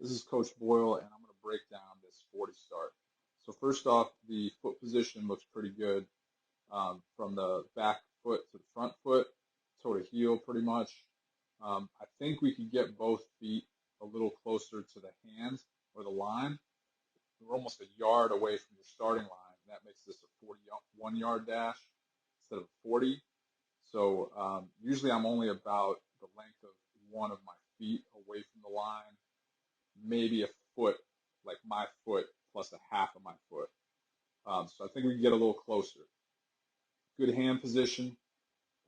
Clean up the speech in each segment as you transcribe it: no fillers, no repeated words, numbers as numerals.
This is Coach Boyle, and I'm going to break down this 40 start. So first off, the foot position looks pretty good, from the back foot to the front foot, toe to heel pretty much. I think we could get both feet a little closer to the hands or the line. We're almost a yard away from your starting line. And that makes this a 41-yard dash instead of 40. So usually I'm only about the length of one of my feet away from the line, maybe a foot, like my foot plus a half of my foot. So I think we can get a little closer. Good hand position.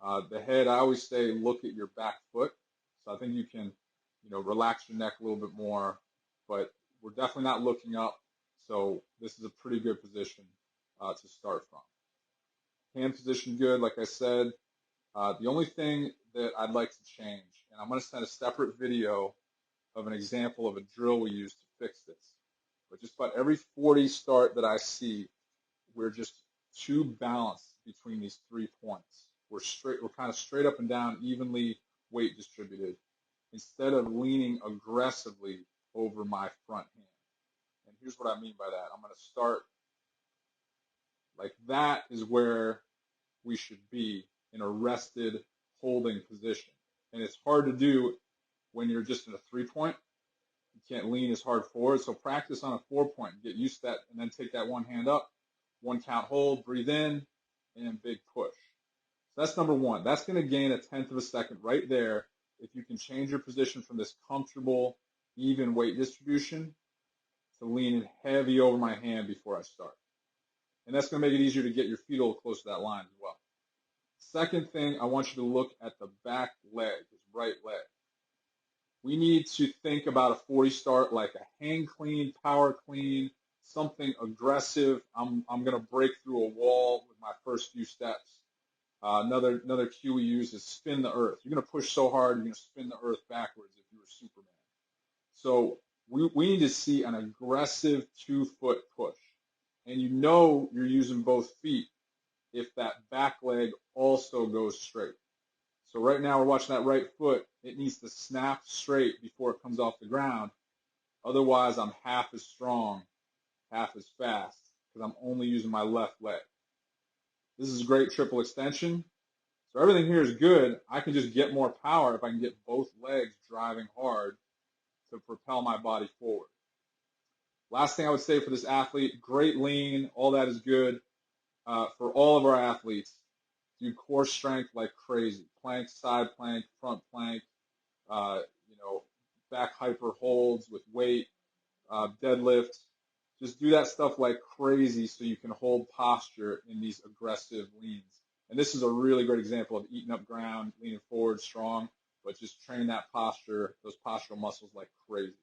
The head, I always say, look at your back foot. So I think you can, relax your neck a little bit more, but we're definitely not looking up. So this is a pretty good position to start from. Hand position good, like I said. The only thing that I'd like to change, and I'm going to send a separate video of an example of a drill we use to fix this. But just about every 40 start that I see, we're just too balanced between these 3 points. We're kind of straight up and down, evenly weight distributed, instead of leaning aggressively over my front hand. And here's what I mean by that. I'm going to start like that is where we should be in a rested holding position. And it's hard to do when you're just in a 3-point. You can't lean as hard forward. So practice on a 4-point, get used to that, and then take that one hand up, 1 count hold, breathe in, and big push. So that's number 1. That's going to gain a 1/10 of a second right there if you can change your position from this comfortable, even weight distribution to leaning heavy over my hand before I start. And that's going to make it easier to get your feet a little close to that line as well. Second thing, I want you to look at the back leg, his right leg. We need to think about a 40 start like a hang clean, power clean, something aggressive. I'm going to break through a wall with my first few steps. Another cue we use is spin the earth. You're going to push so hard, you're going to spin the earth backwards if you were Superman. So we need to see an aggressive 2-foot push. And you're using both feet if that back leg also goes straight. So right now we're watching that right foot. It needs to snap straight before it comes off the ground. Otherwise, I'm half as strong, half as fast, because I'm only using my left leg. This is a great triple extension. So everything here is good. I can just get more power if I can get both legs driving hard to propel my body forward. Last thing I would say for this athlete, great lean, all that is good. For all of our athletes, do core strength like crazy. Plank, side plank, front plank, back hyper holds with weight, deadlift. Just do that stuff like crazy so you can hold posture in these aggressive leans. And this is a really great example of eating up ground, leaning forward strong, but just train that posture, those postural muscles like crazy.